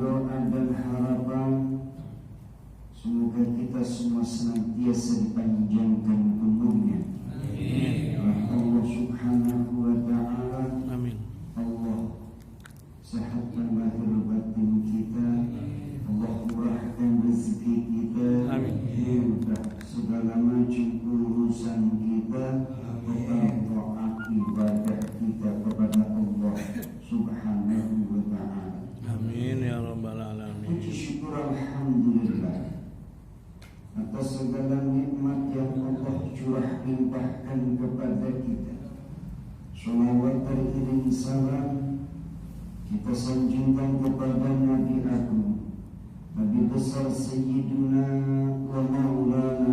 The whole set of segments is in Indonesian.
doa dan harapan semoga kita semua senantiasa dipanjangkan umurnya. Allah subhanahu wa ta'ala. Amin. Allah sehatkan lahir batin kita. Allah murahkan rezeki kita. Amin. Mudah segala macam urusan kita. Taat ibadah kita kepada Allah subhanahu wa ta'ala. Amin ya rabbal alamin. Puji syukur alhamdulillah atas segala nikmat yang Allah curah limpahkan kepada kita. Salawat teriring salam kita sanjungkan kepada Nabi Agung, Nabi besar Sayyiduna wa Maulana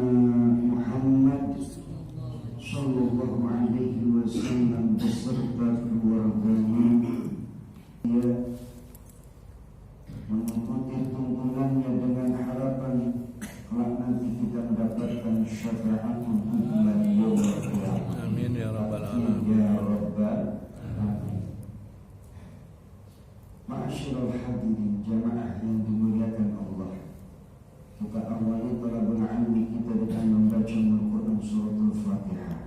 Muhammad sallallahu alaihi wasallam beserta keluarganya. Ya, mengikuti tuntunannya dengan harapan kelak nanti kita mendapatkan syafaat untuk beliau. Amin ya rabbal alamin. Ya rabbal alamin. Ma'asyiral hadirin jamaah yang dimuliakan Allah. Kita awali talabul ilmi kita dengan membaca Al-Quran surah Al-Fatihah.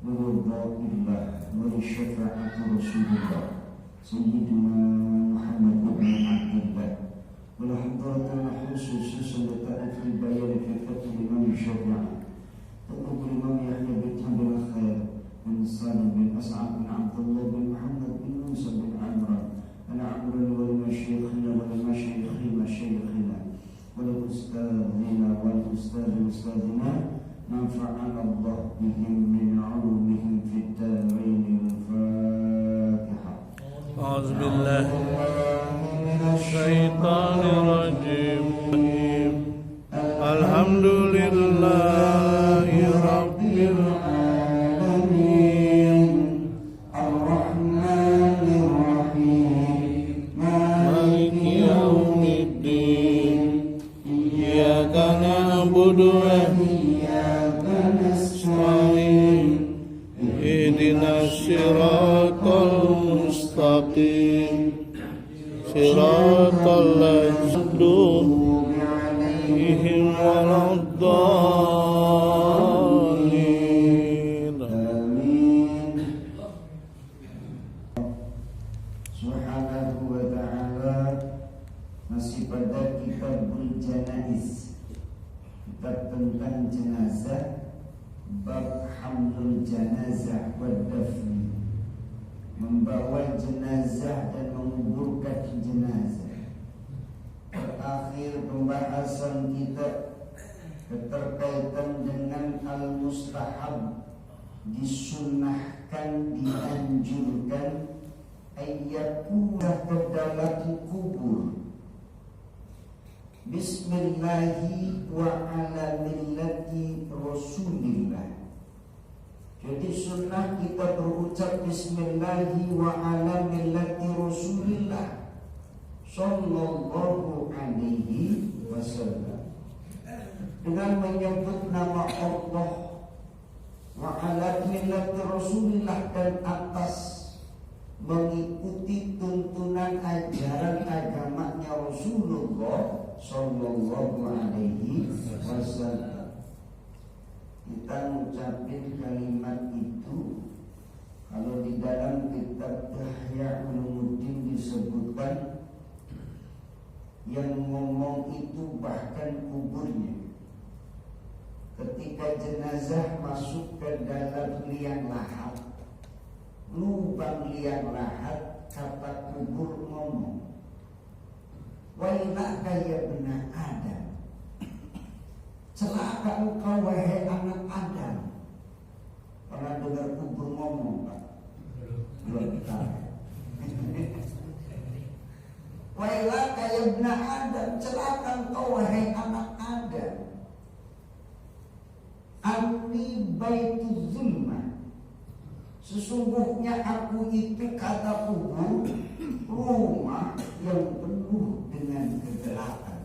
Waridhaillah wa syafa'atu Rasulullah Sayyidina Muhammad bin Abdullah. والحضرة الخصوصية لتعرف البيان في فتح الإمام الشافعي تطلب الإمام يحيى بن عبد الخير بن سالم بن أسعد بن عبد الله بن محمد بن موسى بن عمران أنا عمرا ولمشايخنا مشايخنا ولأستاذنا والأستاذ أستاذنا نفعنا الله بهم من علومهم في الدارين. الفاتحة. أعوذ بالله الشيطان الرجيم. الحمد لله رب العالمين الرحمن الرحيم مالك يوم الدين إياك نعبد وإياك نستعين اهدنا الصراط المستقيم صراط الذين عليهم ولا الضالين. آمين. Subhanahu wa ta'ala. Masih pada kitabul janaiz, kitab tentang jenazah, bab hamlul janazah wa dafni, membawa jenazah dan menguburkan jenazah. Terakhir pembahasan kita keterkaitan dengan al-mustahab, disunnahkan, dianjurkan ayyakulah ke dalam kubur bismillahi wa ala millati rasulillah. Jadi sunnah kita berucap bismillahi wa ala millati rasulillah sallallahu alaihi wasallam, dengan menyebut nama Allah wa ala millati rasulillah, dan atas mengikuti tuntunan ajaran agamanya Rasulullah sallallahu alaihi wasallam. Kita mengucapkan kalimat itu kalau di dalam kitab Ihya Ulumuddin disebutkan yang ngomong itu bahkan kuburnya. Ketika jenazah masuk ke dalam liang lahat, lubang liang lahat, kata kubur ngomong, wailaka ya bena Adam, celaka engkau wahai anak Adam. Pernah dengar kubur ngomong, Pak? Belum tahu. Wailaka ya bena Adam, celaka engkau wahai anak Adam. Anni baitu zulma, sesungguhnya aku itu, kata kubur, rumah yang penuh dengan kegelapan.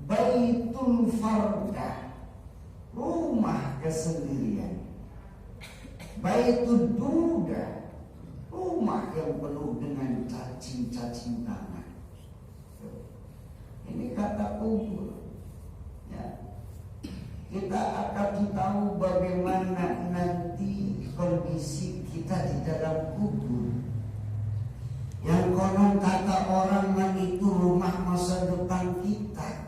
Baitul fardah, rumah kesendirian. Baitul duda, rumah yang penuh dengan cacing-cacing tangan. Ini kata kubur. Ya. Kita akan tahu bagaimana nanti kondisi kita di dalam kubur. Yang konon kata orang itu rumah masa depan kita.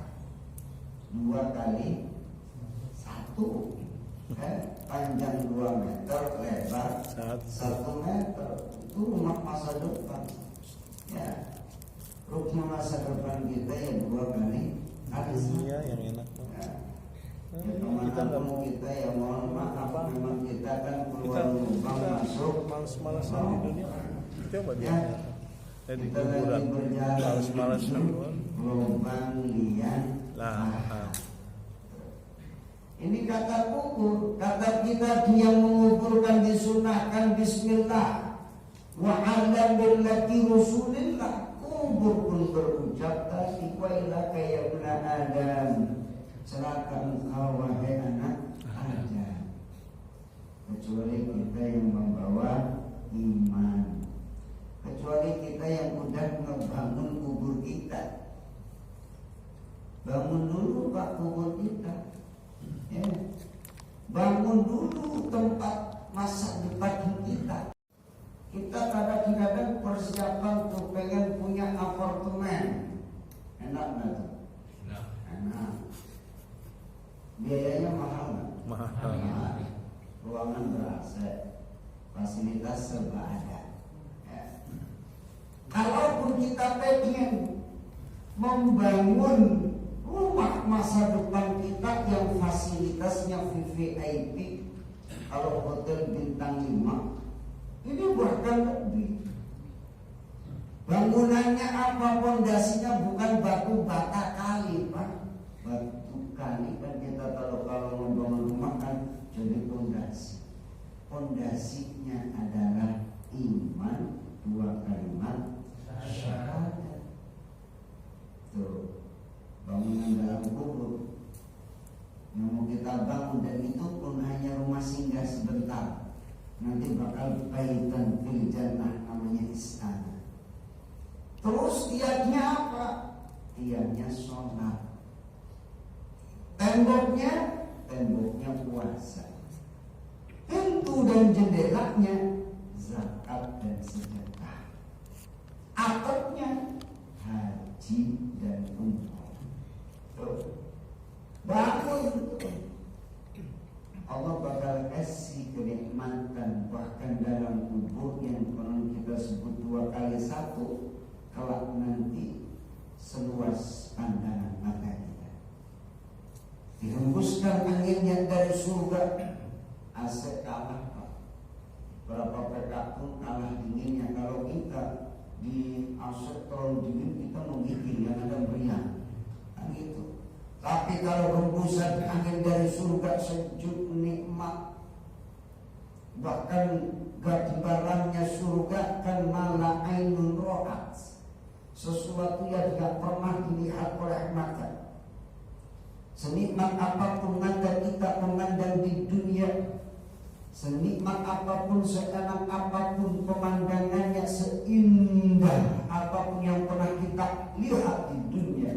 2 kali 1, panjang 2 meter, lebar 1 meter. Itu rumah masa depan. Ya, rumah masa depan kita yang 2 kali 1. Iya, yang enak. Ya. Kita nggak mau kita ya mohon maaf memang kita kan keluar lubang masuk malas-malasan di dunia. Coba dia. Di Kita lagi kuburan berjalan malas-malasan lubang lian lah. Ini kata kubur, kata kita yang menguburkan disunahkan bismillah wa ala millati rasulillah. Kubur pun berucap tadi wa ilaka ya ibna Adam, celaka engkau wahai anak Adam. Kecuali kita yang membawa iman, kecuali kita yang udah ngebangun kubur kita. Bangun dulu Pak kubur kita, ya. Bangun dulu tempat masa depan kita. Kita kadang-kadang persiapan tuh pengen punya apartemen, enak nggak tuh? Enak. Biayanya mahal nggak? Mahal. Ruangan ber-AC, fasilitas serba ada. Kalaupun kita pengen membangun rumah masa depan kita yang fasilitasnya VVIP, kalau hotel bintang 5, ini bahkan lebih. Bangunannya apa? Pondasinya bukan batu bata kali, Pak. Batu kali kan kita kalau membangun rumah kan jadi pondasi. Pondasinya adalah iman, 2 kalimat syahadat. Tuh, bangunan dalam kubur yang mau kita bangun, dan itu pun hanya rumah singgah sebentar. Nanti bakal baitan fil jannah, namanya istana. Terus tiadnya apa? Tiadnya sholat. Temboknya puasa. Pintu dan jendelanya zakat dan sedekah. Atapnya haji dan umroh. Bangun, Allah bakal kasih kenikmatan. Bahkan dalam kubur yang konon kita sebut 2 kali 1, kelak nanti seluas pandangan mata kita. Dihembuskan angin yang dari surga. AC kalah, Pak. Berapa PK pun kalah dinginnya. Kalau kita di AC terlalu dingin, kita menggigil yang ada meriang, kan gitu. Tapi kalau hembusan angin dari surga sejuk nikmat, bahkan gambarannya surga kan malah ainun ro'at, sesuatu yang tidak pernah dilihat oleh mata. Senikmat apapun mata kita memandang di dunia, senikmat apapun, seenak apapun pemandangannya, seindah apapun yang pernah kita lihat di dunia,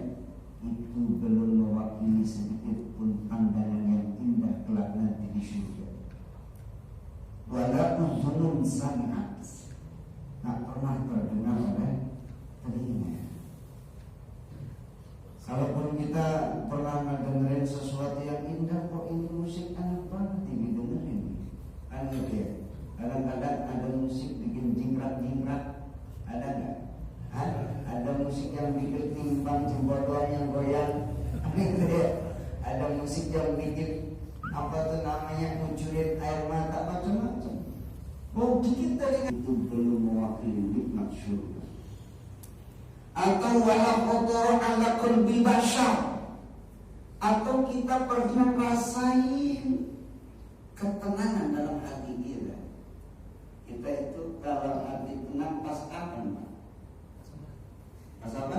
itu belum mewakili sedikit pun pandangan yang indah kelak nanti di surga. Walaupun zulum sangat tak pernah terdengar oleh telinga. Kalaupun kita pernah ngedengerin sesuatu yang indah, kok ini musik enak banget ini dengerin, kan gitu ya. Kadang-kadang ada musik bikin jingkrak-jingkrak, ada nggak? Ada musik yang bikin timbang jempolan yang goyang, gitu ya. Ada musik yang bikin apa tuh namanya, ngucurin air mata, macam-macam. Mau dikit telinga itu belum mewakili nikmat surga. Atau wala kotor ala qalbi bashar, atau kita pernah rasain ketenangan dalam hati kita. Kita itu kalau hati tenang pas kapan, Pak? Pas apa?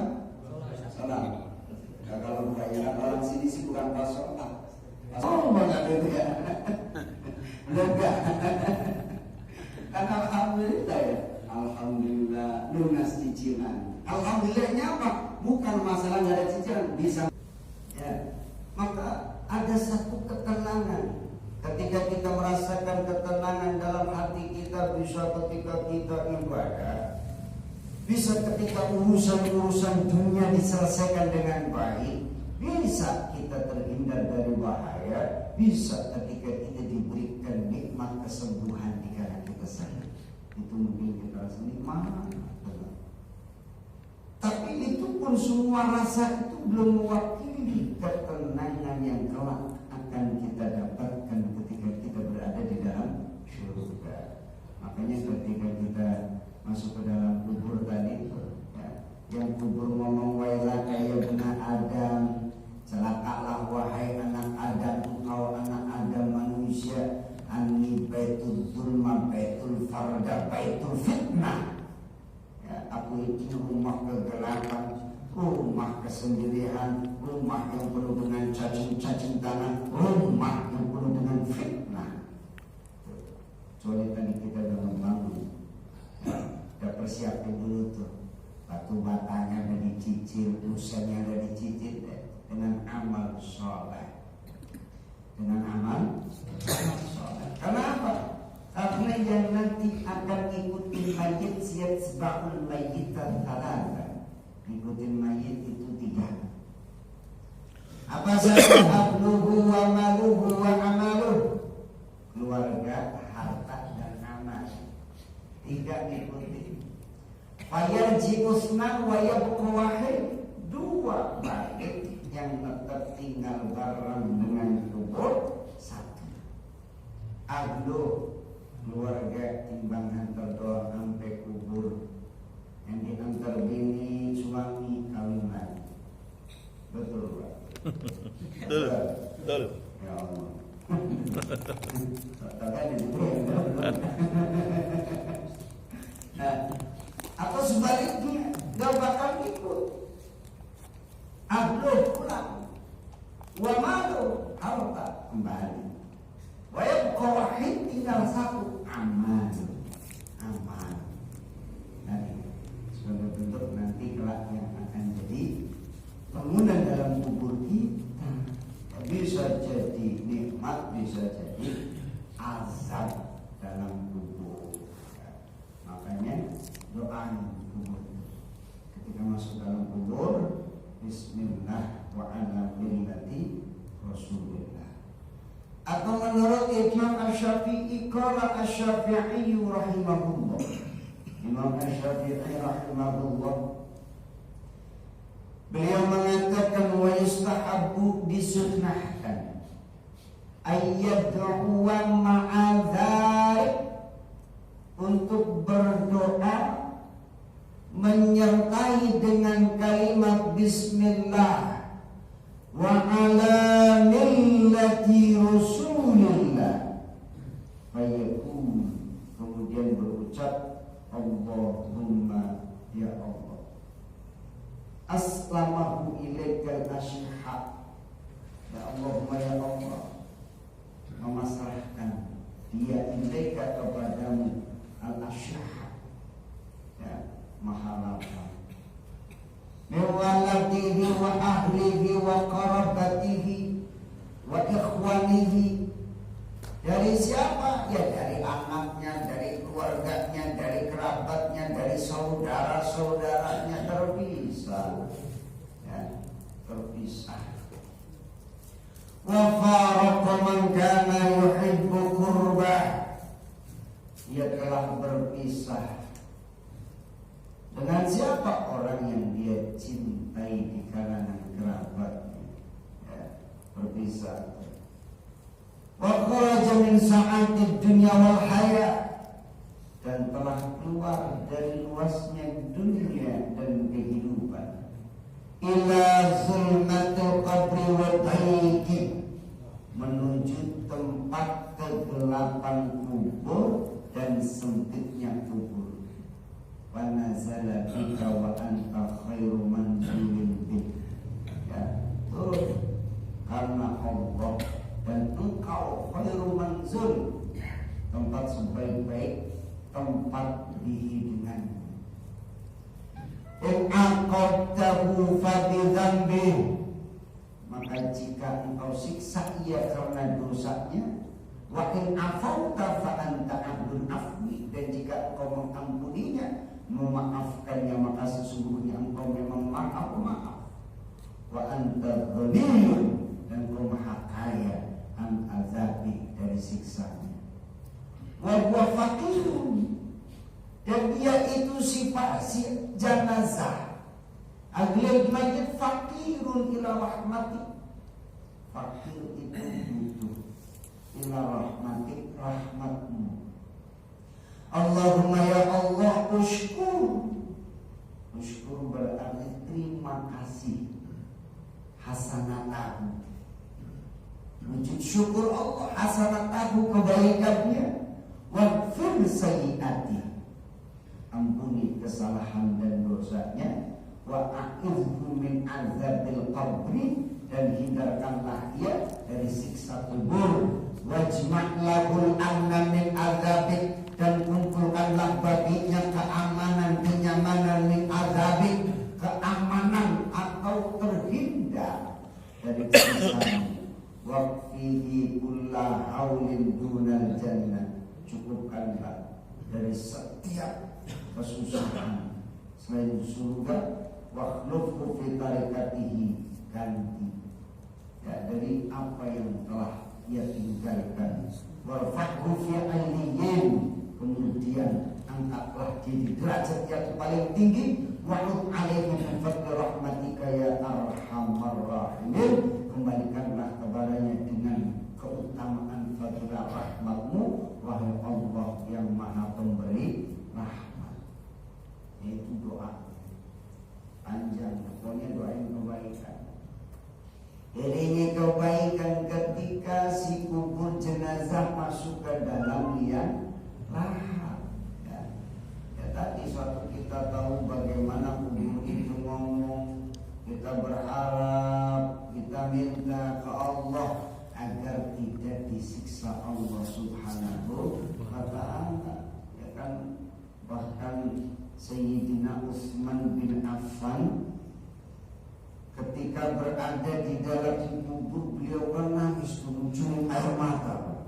Sholat. Nah, kalau kebanyakan orang sini sih bukan pas sholat. Oh banget itu ya. Enggak. Kan alhamdulillah ya. Alhamdulillah lunas cicilan. Alhamdulillahnya apa? Bukan masalah nggak ada cicilan, bisa ketika urusan-urusan dunia diselesaikan dengan baik, bisa kita terhindar dari bahaya, bisa ketika kita diberikan nikmat kesembuhan dikala kita sakit. Itu mungkin kita rasa nikmat. Tapi itu pun semua rasa itu belum mewakili ketenangan yang kelak akan kita dapatkan ketika kita berada di dalam surga. Makanya ketika kita masuk ke dalam kubur tadi, ya, yang kubur ngomong wailaka ya bani Adam, celakalah wahai anak Adam, engkau anak Adam manusia, anni baitul zulma, baitul farda, baitul fitnah. Ya, aku ini rumah kegelapan, rumah kesendirian, rumah yang penuh dengan cacing-cacing tanah, rumah yang penuh dengan fitnah. Soalnya tadi kita udah membangun, udah persiapin dulu tuh, batu batanya udah dicicil, usahanya udah dicicil dengan amal soleh, dengan amal soleh. Kenapa? Karena yang nanti akan ikutin mayit siap sebabul mayitan talata. Ikutin mayit itu 3. Apa saja? Abluhu wa maluhu wa amaluh. Keluarga, harta dan amal. 3 ikutin. Fayarji usman wa yabqa wahid. 2 balik yang tetap tinggal bareng dengan kubur. 1. Abluh, keluarga timbang antar doa sampai kubur, yang diantar bini suami kawin lagi. Betul Pak? Betul. Ya Allah. Nah, atau sebaliknya gak bakal ikut. Abluh pulang, wa malu harta kembali. Wayabqa wahid, tinggal 1, amal. Sebagai bentuk nanti kelak yang akan jadi bangunan dalam kubur kita. Bisa jadi nikmat, bisa jadi azab dalam kubur. Makanya doa kubur ketika masuk dalam kubur, bismillah wa ala millati rasulillah. Atau menurut Imam Asy-Syafi'i, qala Asy-Syafi'i rahimahullah, Imam Asy-Syafi'i rahimahullah, beliau mengatakan wa yustahabbu, disunnahkan, ayyad'u ma'adzalik, untuk berdoa menyertai dengan kalimat bismillah wa ala millati rasulillah, fayaqul, kemudian berucap Allahumma ya Allah, aslamahu ilaikal ashha, ya Allahumma ya Allah, memasrahkan dia ilaika kepadamu al-ashha, ya maha lapang, mewaladihi wa ahlihi wa qarabatihi wa ikhwanihi, dari siapa? Ya dari anaknya, dari keluarganya, dari kerabatnya, dari saudara-saudaranya, terpisah, ya, terpisah. Wa faraqa man kana yuhibbu qurbah, ia telah berpisah dengan siapa? Orang yang dia cintai di kalangan kerabatnya, ya, berpisah. Wa kharaja min sa'atid dunya wal haya, dan telah keluar dari luasnya dunia dan kehidupan, ila zulmatil qabri wa dhayqi, menuju tempat kegelapan kubur dan sempitnya kubur. Wa nazala bika wa anta khairu manzilin bik, ya, turun karena Allah dan engkau khairu manzil, tempat sebaik-baik tempat bihi denganmu. In aqadtahu fa bi dzambih, maka jika engkau siksa ia karena dosanya, wa in afauta fa anta abdul afwi, dan jika engkau mengampuninya, memaafkannya, ghaniyun, dan Engkau maha kaya an azabi, dari siksanya. Wa huwa faqirun, dan dia itu sifat si jenazah. Ahlul mayit faqirun ila rahmati, fakir itu butuh ila rahmati, rahmatmu. Allahumma ya Allah ushkur, ushkur berarti terima kasih, hasanatahu, wujud syukur Allah, hasanatahu kebaikannya, waghfir sayyiati, ampuni kesalahan dan dosanya, wa a'idhu min azabil qabri, dan hindarkanlah ia dari siksa kubur, wajma' lahul amna min azabik, dan kumpulkanlah baginya keamanan, kenyamanan min azabik, keamanan atau terhindar dari siksa. Waqfihi kulla haulin dunal jannah, cukupkanlah dari setiap kesusahan selain surga. Wakhlufhu fi tarikatihi, ganti ya dari apa yang telah ia tinggalkan. Warfa'hu fi aliyyin, kemudian angkatlah dia di derajat yang paling tinggi. Wa'ud alaihi min fadli rahmatika ya arhamar rahimin, kembalikanlah kepadanya dengan keutamaan fadilah rahmatmu, wahai Allah yang maha pemberi rahmat. Itu doa panjang, pokoknya doain kebaikan. Jadinya kebaikan ketika si kubur jenazah masuk ke dalam liang lahat. Ya, tadi suatu kita tahu bagaimana kubur itu ngomong, kita berharap, kita minta ke Allah agar tidak disiksa Allah Subhanahu wa ta'ala. Ya kan, bahkan Sayyidina Utsman bin Affan ketika berada di dalam kubur, beliau kan nangis mencuri air mata.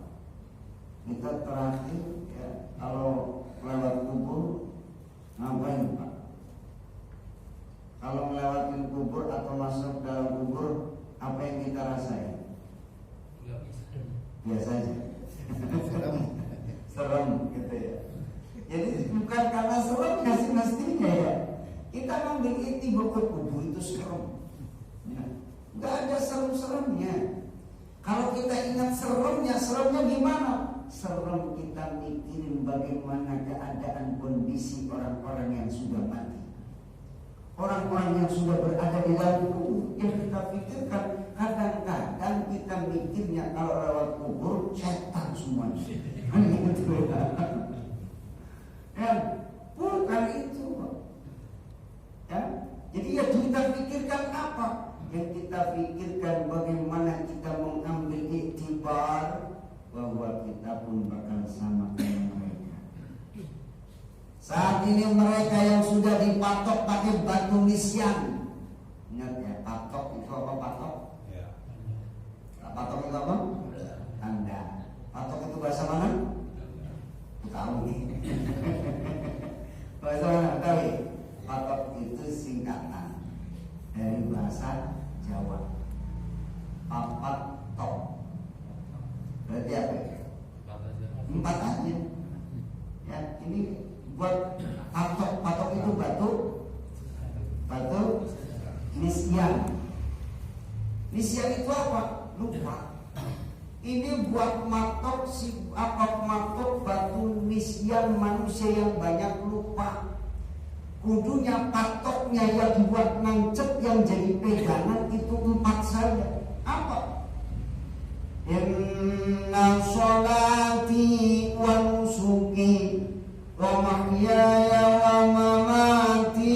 Kita terakhir ya, kalau lewat kubur ngapain Pak? Kalau melewati kubur atau masuk dalam kubur, apa yang kita rasain? Biasa aja. Serem gitu ya. Jadi bukan karena seremnya sih mestinya ya. Kita ngambil inti bahwa kubur itu serem. Ya. Gak ada serem-seremnya. Kalau kita ingat seremnya gimana? Serem kita mikirin bagaimana keadaan kondisi orang-orang yang sudah mati, orang-orang yang sudah berada di dalam kubur. Yang kita pikirkan, kadang-kadang kita mikirnya kalau lewat kubur setan semuanya. Dan bukan itu, ya. Jadi ya kita pikirkan apa? Yang kita pikirkan bagaimana kita mengambil iktibar bahwa kita pun bakal sama dengan mereka. Saat ini mereka yang sudah dipatok pakai batu nisyan. Ingat ya, patok itu apa patok? Ya. Patok itu apa? Tanda. Patok itu bahasa mana? Tahu nih. Bahasa mana? Tahu. Patok itu singkatan dari bahasa Jawa. Papat tok. Berarti apa? Empat aja. Ya, ini buat patok. Patok itu batu nisyan. Nisyan itu apa? Lupa. Ini buat matok matok batu nisyan manusia yang banyak lupa. Kudunya patoknya yang buat nancep, yang jadi pegangan itu 4 saja. Apa? Inna sholati wa nusuki wa mahyaya wa mamati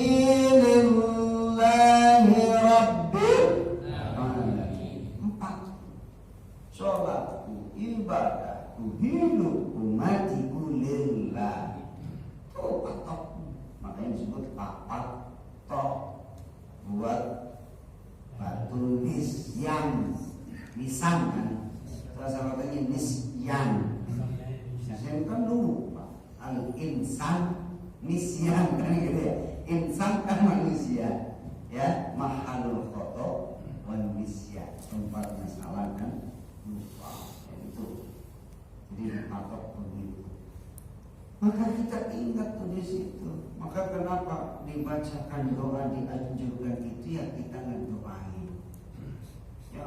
lillahi rabbil alamin. 4. Sholatku, ibadahku, hidupku, matiku lillahi. Itu patok. Makanya disebut papat tok, buat batu nisyan. Nisan kan, salah satunya nisyan. Nisyan kan lupa. Al-insan nisyan kan gitu ya. Insan kan manusia, ya, mahalul khoto wan nisyan, tempatnya salah dan lupa. Itu jadi patok begitu. Maka kita ingat tuh di situ. Maka kenapa dibacakan doa dianjurkan itu ya kita ngedoain. Ya,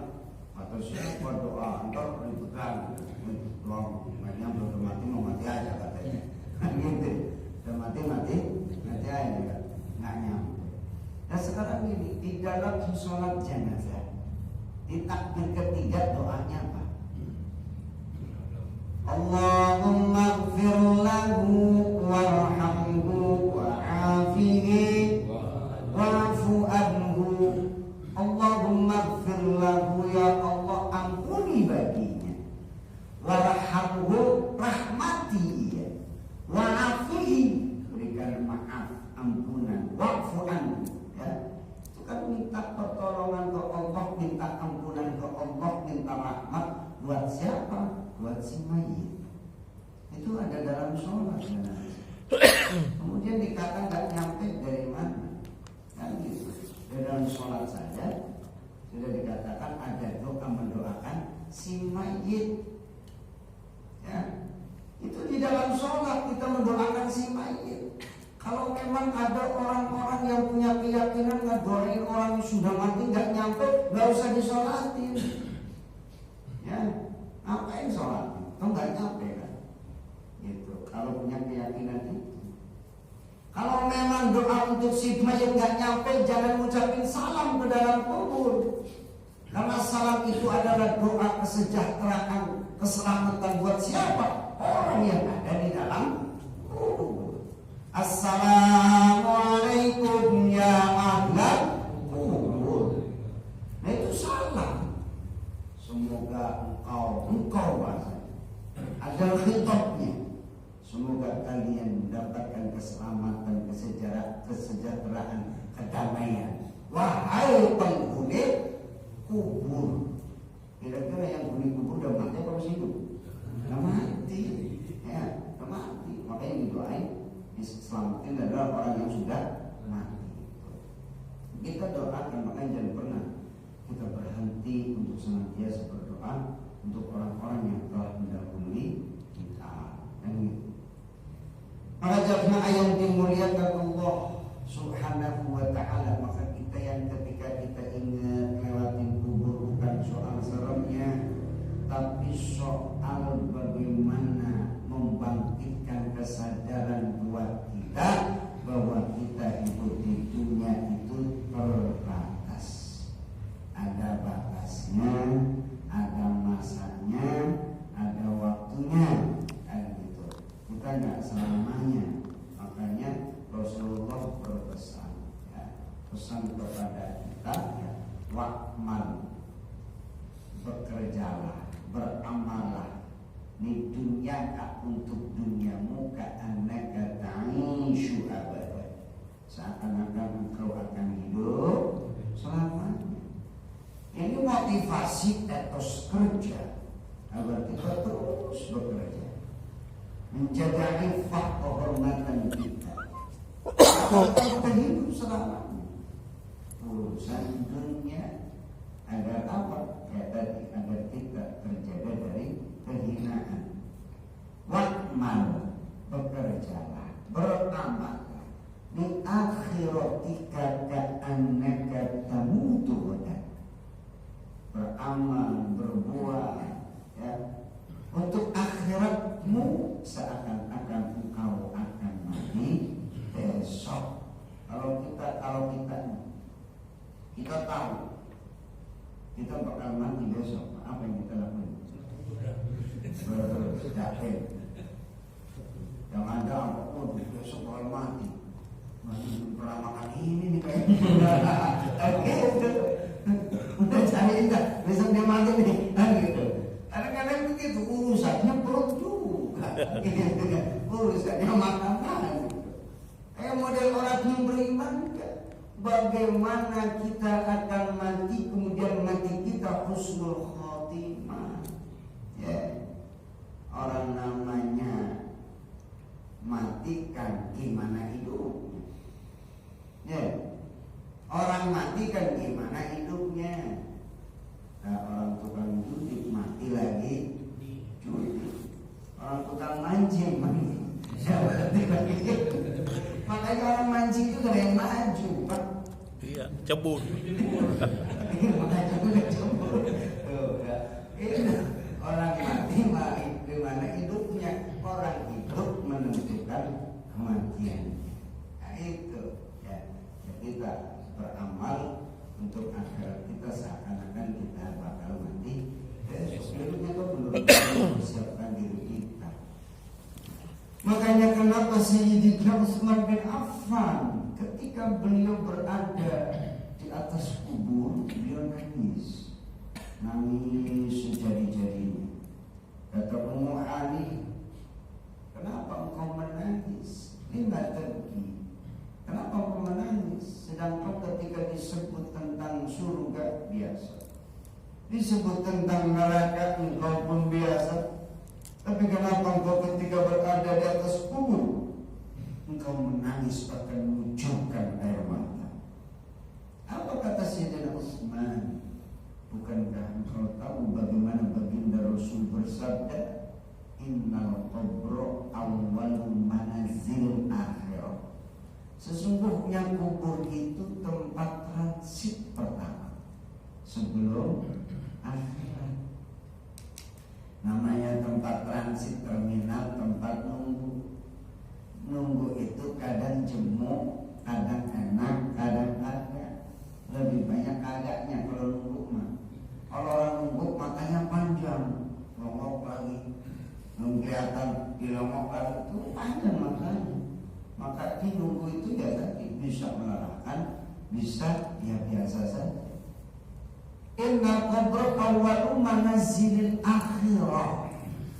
atau siapa doa entar dipegang, doang, makanya belum mati mau mati aja katanya. Gitu, udah mati aja nggak nyampe. Nah sekarang ini di dalam sholat jenazah di takbir ketiga doanya apa? Allahumma ighfir lahu warhamhu wa'afihi wa'fu anhu. Allahumma ighfir lahu, ya Allah ampuni baginya, warhamhu rahmati dia, wa'afihi berikan maaf ampunan, wa'fu anhu ya. Itu kan minta pertolongan ke Allah, minta ampunan ke Allah, minta rahmat buat siapa? Buat si mayit. Itu ada dalam sholat. Kemudian dikatakan nggak nyampe dari mana? Kan gitu. Di dalam sholat saja sudah dikatakan ada doa mendoakan si mayit. Ya, itu di dalam sholat kita mendoakan si mayit. Kalau memang ada orang-orang yang punya keyakinan ngedoain orang yang sudah mati nggak nyampe, nggak usah disolatin. Ya, ngapain sholat? Itu nggak nyampe kan? Gitu. Kalau punya keyakinan itu. Kalau memang doa untuk si mayit nggak nyampe, jangan ucapin salam ke dalam kubur. Karena salam itu adalah doa kesejahteraan, keselamatan buat siapa? Orang yang ada di dalam kubur. Assalamualaikum ya ahlal kubur. Nah itu salam. Semoga engkau bahasa ada khitabnya. Semoga kalian mendapatkan keselamatan, kesejahteraan, kedamaian. Wahai penghuni kubur. Kira-kira yang penghuni kubur udah mati apa masih hidup? Udah mati. Ya, udah mati. Makanya didoain diselamatin adalah orang yang sudah mati. Kita doakan, makanya jangan pernah kita berhenti untuk senantiasa berdoa untuk orang-orang yang telah mendahului kita. Dan itu. Para jamaah yang dimuliakan Allah Subhanahu wa ta'ala, maka kita yang ketika kita ingat lewatin kubur bukan soal seremnya, tapi soal bagaimana membangkitkan kesadaran buat kita bahwa kita hidup di dunia itu terbatas. Ada batasnya, ada masanya, ada waktunya. Kita nggak selamanya. Makanya Rasulullah berpesan ya, pesan kepada kita ya, wa'mal, bekerjalah, beramallah di dunia untuk duniamu ka'annaka ta'ishu abada, seakan-akan engkau akan hidup selamanya. Ini motivasi etos kerja agar kita terus bekerja, menjaga iffah kehormatan kita. Kita hidup selamanya. Urusan dunia agar apa? Kayak tadi, agar kita terjaga dari kehinaan. Wa'mal, bekerjalah, beramallah di akhiratika ka'annaka tamutu ghadan. Beramal, berbuat ya, untuk akhiratmu seakan-akan engkau akan mati besok. Kalau kita tahu kita bakal mati besok, apa yang kita lakukan? Beryakin. Yang ada apa? Besok bakal mati. Pernah makan ini nih kayaknya. Udah cari indah, besok dia mati nih, gitu. Kadang-kadang begitu, urusannya perut juga. Urusannya makanan. Kayak model orang yang beriman, bagaimana kita akan mati, kemudian mati kita husnul khotimah. Ya. Orang namanya mati kan gimana hidupnya. Ya. Orang mati kan gimana hidupnya. Makanya orang mancing itu gak ada yang maju, Pak. Iya, cebur. Makanya udah cebur. Tuh, ya. Itu orang mati gimana hidupnya, orang hidup menentukan kematian. Nah itu ya, kita beramal untuk akhirat kita seakan-akan kita bakal mati. Sebelumnya itu menurut mempersiapkan diri kita. Makanya kenapa Sayyidina Utsman bin Affan ketika beliau berada di atas kubur, beliau nangis sejadi-jadinya. Kata Ummu Ali, kenapa engkau menangis? Lima tabki. Kenapa engkau menangis? Sedangkan ketika disebut tentang surga biasa, disebut tentang neraka engkau pun biasa. Tapi kenapa engkau ketika berada di atas kubur engkau menangis bahkan mengucurkan air mata? Apa kata Sayyidina Utsman? Bukankah engkau tahu bagaimana baginda Rasul bersabda, innal qabra awwalu manazil akhirah. Sesungguhnya kubur itu tempat transit pertama sebelum akhirat. Namanya tempat transit, terminal, tempat nunggu. Nunggu itu kadang jemuk, kadang enak, kadang kagak. Lebih banyak kagaknya kalau nunggu mah. Kalau orang nunggu matanya panjang, longok lagi, kelihatan dilongokkan itu panjang matanya. Maka di nunggu itu ya tadi bisa melelahkan, bisa ya biasa saja. Inna qabr awwalu manazilil akhirah.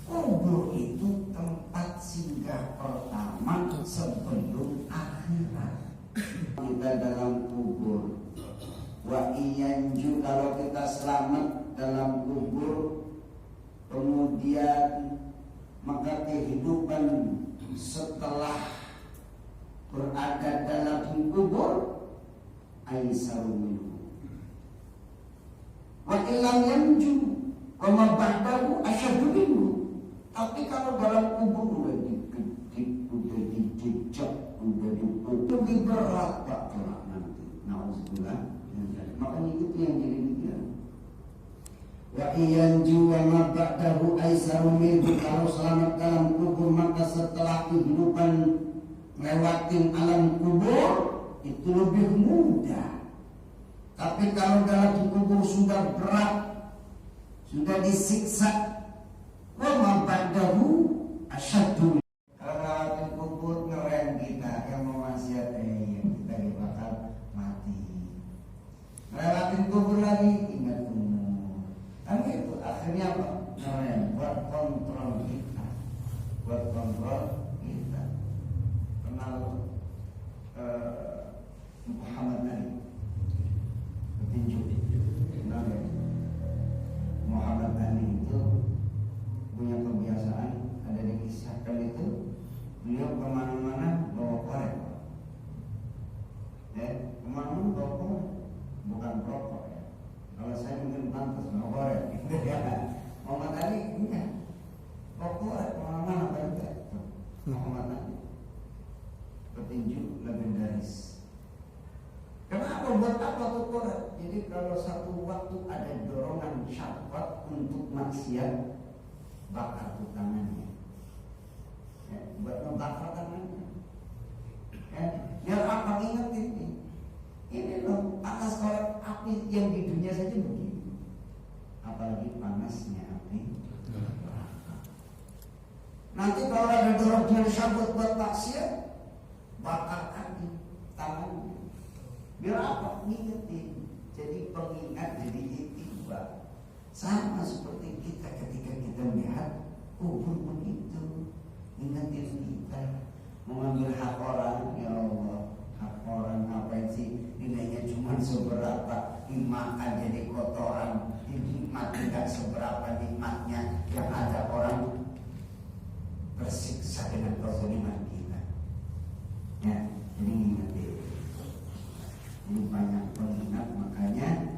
Kubur itu tempat singgah pertama sebelum akhirat. Kita dalam kubur, wa iyanju, kalau kita selamat dalam kubur, kemudian maka kehidupan setelah berada dalam kubur aisaru minhu. Wa ilam yanju wa ma ba'dahu asyaddu minhu. Tapi kalau dalam kubur udah diketik, udah dijejak, udah dipukul, lebih berat tak kelak nanti. Nauzubillah. Makanya itu yang jadi pikiran. Wa iyanju wa ma ba'dahu aisaru minhu. Kalau selamat dalam kubur maka setelah kehidupan lewatin alam kubur itu lebih mudah. Tapi kalau dalam kubur sudah berat, sudah disiksa, wa ma ba'dahu asyaddu. Kalau lewatin kubur ngerem kita yang mau wasiat kita bakal mati. Lewatin kubur lagi ingat umur. Kan itu akhirnya apa? Ngerem buat kontrol kita, buat kontrol kita. Kenal Muhammad Ali petinju, kenal ya? Muhammad Ali itu punya kebiasaan, ada dikisahkan itu beliau kemana-mana bawa korek, kemana-mana bawa korek, bukan rokok ya. Kalau saya mungkin pantas bawa korek, Muhammad Ali enggak bawa korek kemana-mana banyak. Muhammad Ali petinju legendaris. Kenapa? Buat apa tuh korek? Jadi kalau satu waktu ada dorongan syahwat untuk maksiat, bakar tuh tangannya, buat membakar tangannya. Biar apa? Ingat ini loh panas korek api yang di dunia saja begini, apalagi panasnya api. Nanti kalau ada dorongan syahwat buat maksiat, bakar kaki tangannya. Biar apa? Ngingetin. Jadi pengingat, jadi itibar. Sama seperti kita ketika kita melihat kubur begitu, ingetin kita. Mengambil hak orang, ya Allah, hak orang apa sih? Nilainya cuma seberapa, dimakan jadi kotoran, nikmat tidak seberapa nikmatnya. Yang ada orang tersiksa dengan kezaliman kita. Ya, jadi ingetin. Ini banyak pengingat, makanya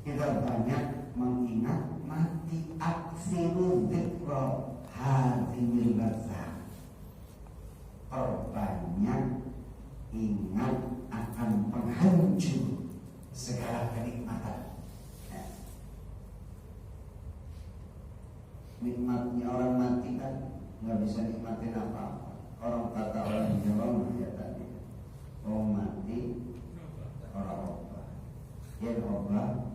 kita banyak mengingat mati aksiru dzikra hadhil ladzat. ingat akan penghancur segala kenikmatan. Ya. Nikmatnya orang mati kan nggak bisa nikmatin apa-apa. Orang kata orang Jawa ya tadi, orang mati orang obah, yang obah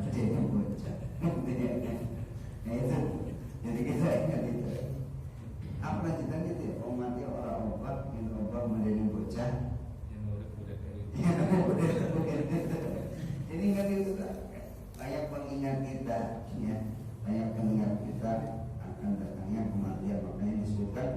jadi bocah. Nah itu, jadi kita ingat itu. Apa lanjutannya itu? Orang mati orang obah, yang obah menjadi bocah. Jadi ingat itu kan, banyak pengingat kita, ya, banyak pengingat kita akan datangnya kematian. Makanya disebutkan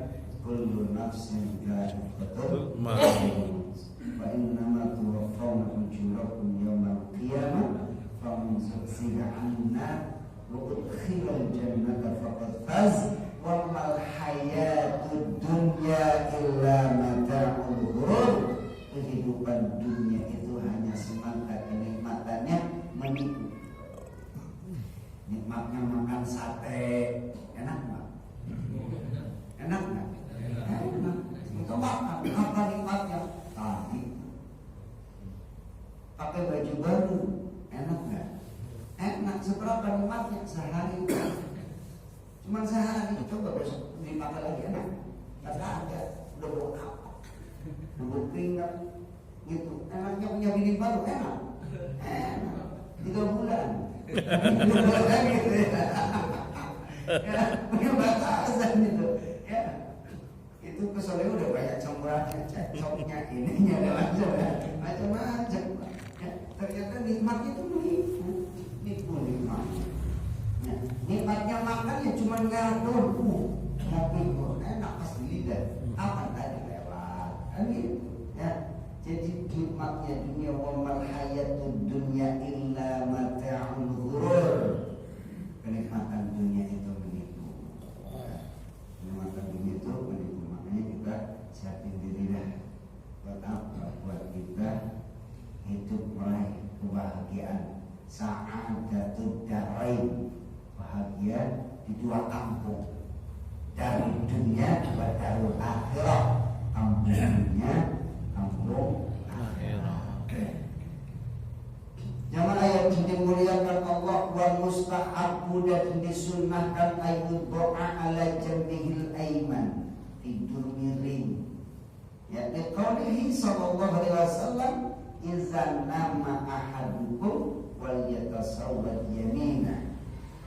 kullu nafsin dha'iqatul maut wa innama tuwaffawna ujurakum yawmal qiyamah faman zuhziha 'anil nar wa udkhilal jannata faqad faz wa mal hayatud dunya illa mata'ul ghurur. Kehidupan dunia itu hanya semata kenikmatannya menipu. Nikmatnya makan sate, enak nggak? Enak nggak? Enak. Itu makan. Apa nikmatnya? Tadi pakai baju baru, enak nggak? Enak. Seberapa nikmatnya? Sehari. Cuma sehari. Coba besok dipakai lagi enak. Kagak ada. Udah bau apa? Bau keringat. Gitu. Enaknya punya bini baru enak. Enak. 3 bulan. 3 bulan gitu ya. Ya, punya batasan gitu. Ya. Itu keselnya udah banyak campurannya, cocoknya, ininya macam-macam. Ya, ternyata nikmat itu nipu nikmatnya. Ya, nikmatnya makan ya cuma ngadon, ngopi enak pas di lidah. Apa tadi lewat? Kan gitu. Ya. Jadi nikmatnya dunia wa mal hayatud dunya illa mata'ul ghurur. Kenikmatan dunia itu menipu. Kenikmatan dunia itu menipu. Makanya kita siapin diri dah. Buat apa? Buat kita hidup meraih kebahagiaan. Sa'adatud darain. Bahagia di 2 kampung. Dari dunia ke darul akhirah. Kampung dunia, kampung akhirat. Jangan ayat ini muliakan Allah. Wa mustahabu dan disunnahkan ayat doa ala jambihil aiman, tidur miring. Ya, liqaulihi sallallahu alaihi wasallam izan nama ahadukum wal yatasawwad yamina.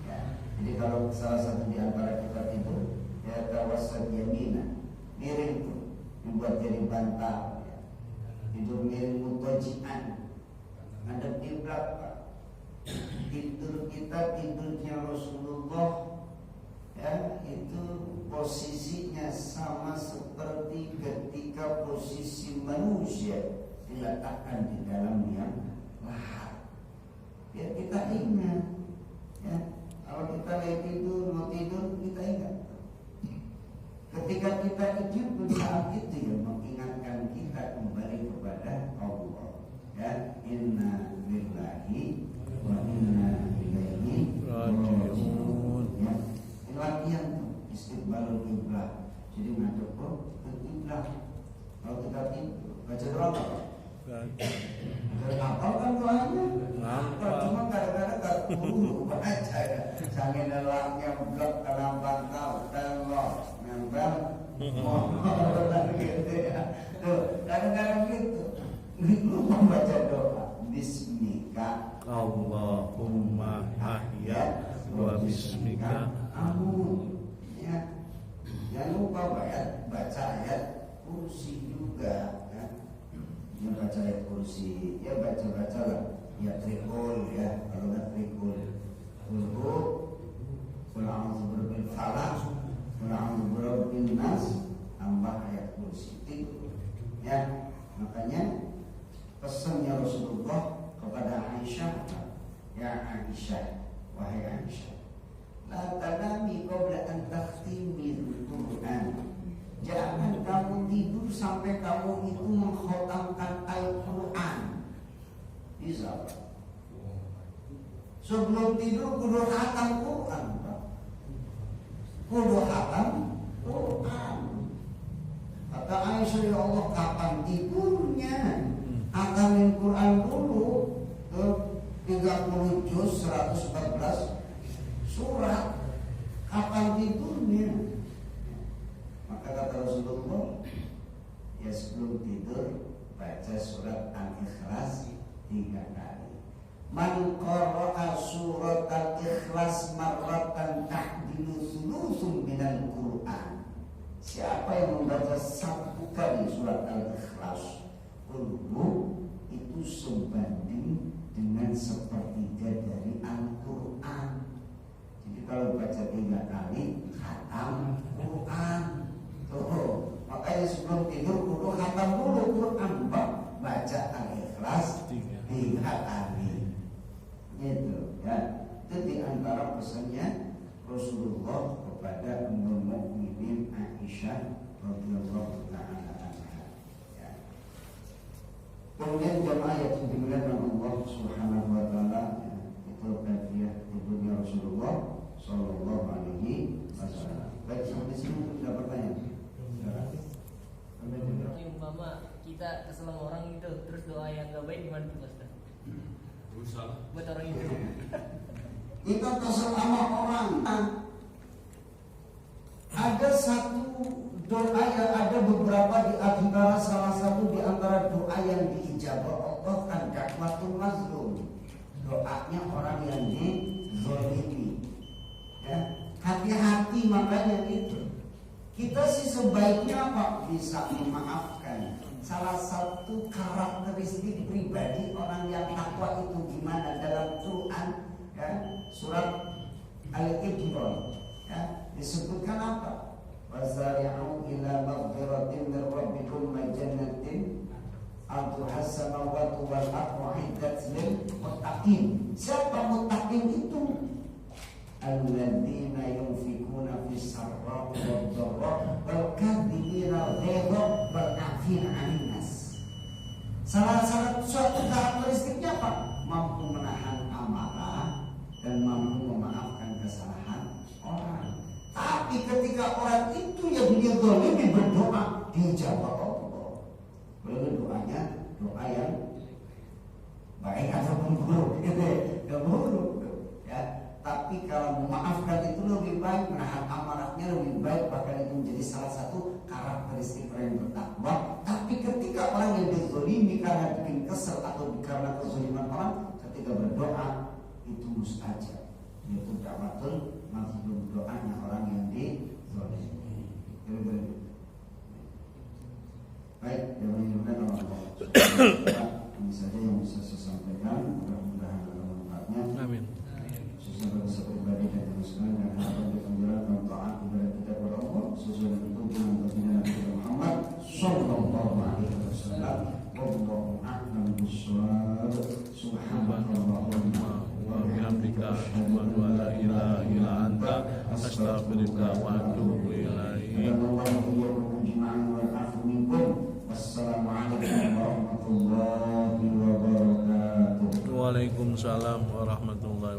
Ya, jadi kalau salah satu di antara kita tidur, ya tawassad yamina, miring tuh dibuat jadi bantal. Tidur miring mutajian, ngadep kiblat. Tidur kita tidurnya Rasulullah, ya itu posisinya sama seperti ketika posisi manusia diletakkan di dalam yang lahat. Biar kita ingat, ya kalau kita lagi tidur mau tidur kita ingat. Ketika kita tidur saat itu yang mengingatkan kita kembali kepada Allah. Ya, inna lillahi wa inna ilaihi raji'un. Ya, ini latihan tuh istiqbalul kiblat. Jadi ngadep ke kiblat. Kalau kita tidur baca doa apa? Hafal kan doanya? Hafal. Cuma kadang-kadang gak perlu baca ya. Sange nelangnya blok kenambang kau telok nembang mohon gitu ya. Tuh kadang-kadang gitu. Lupa baca doa. Bismika Allahumma ahya wa bismika amun. Ya. Jangan lupa baca ayat kursi juga. Ya baca ayat kursi, ya baca lah, ya trikul ya, kalau nggak trikul, kulhu, kul'audzu birabbil falaq, kul'audzu birabbin nas, tambah ayat kursi itu, ya makanya pesannya Rasulullah kepada Aisyah, ya Aisyah, wahai Aisyah, la tanami qabla an takhtimil Qur'an. Jangan kamu tidur sampai kamu itu mengkhatamkan Al-Quran. Bisa. Sebelum tidur kudu khatam Quran. Kudu khatam Quran. Kata Aisyah, ya Allah, kapan tidurnya? ilmunya. Hatamin Quran dulu ke 30 juz 114 surat. Kapan tidurnya? Maka kata Rasulullah, ya sebelum tidur baca surat Al-Ikhlas 3 kali. Man qara'a surat Al-Ikhlas marratan tahdilu thuluthun minal Qur'an. Siapa yang membaca 1 kali surat Al-Ikhlas, itu sebanding dengan sepertiga dari Al-Quran. Jadi kalau baca 3 kali khatam Quran. Tuh, makanya sebelum tidur kudu khatam dulu Quran, baca Al-Ikhlas 3 kali. Gitu ya. Itu diantara pesannya Rasulullah kepada Ummul Mukminin Aisyah radhiyallahu ta'ala anha. Ya. Kemudian jamaah yang dimuliakan Allah Subhanahu wa taala, itu kafiah tidurnya Rasulullah sallallahu alaihi wasallam. Baik, sampai sini sudah pertanyaan. Umpama kita kesel sama orang itu, terus doa yang gak baik gimana tuh Ustaz? Buat orang itu. Kita kesel sama orang. Ada satu doa yang ada beberapa di antara salah satu di antara doa yang diijabah Allah kan dakwatul mazlum. Doanya orang yang dizalimi. Ya, hati-hati makanya itu. Kita sih sebaiknya apa? Bisa memaafkan. Salah satu karakteristik pribadi orang yang takwa itu gimana dalam Quran ya, surat Al-Imran ya, disebutkan apa? Wazari'u ila maghfiratin min rabbikum wa jannatin arduha as-samawati wal ardu uiddat lil muttaqin. Siapa muttaqin itu? Alladzina yunfikuna fis sarra'i wad dharra'i wal kadhibina al-ghayza wal 'afina 'anil nas. Salah satu karakteristiknya apa? Mampu menahan amarah dan mampu memaafkan kesalahan orang. Tapi ketika orang itu yang dia zalimi berdoa, dijawab Allah. Kalau doanya doa yang baik ataupun buruk, gitu ya, buruk ya. Tapi kalau memaafkan itu lebih baik, menahan amarahnya lebih baik, bahkan itu menjadi salah satu karakteristik orang yang bertakwa. Tapi ketika orang yang dizalimi karena bikin kesel atau karena kezaliman orang, ketika berdoa itu mustajab, yaitu dakwatul mazlum, doanya orang yang dizalimi. Baik, yang menunjukkan Allah. Ini saja yang bisa saya sampaikan. Mudah-mudahan ada manfaatnya. Amin. Sesuai dengan pribadi dan kemuliaan dan harapan kita menjalankan taat kepada kita kepada Allah sesuai dengan tuntunan baginda Nabi Muhammad sallallahu alaihi wasallam. Wallahu a'lam bishawab. Subhanallahumma wa bihamdika asyhadu an la ilaha illa anta astaghfiruka wa atubu ilaik. Wassalamualaikum warahmatullahi wabarakatuh. Waalaikumsalam warahmatullahi wabarakatuh.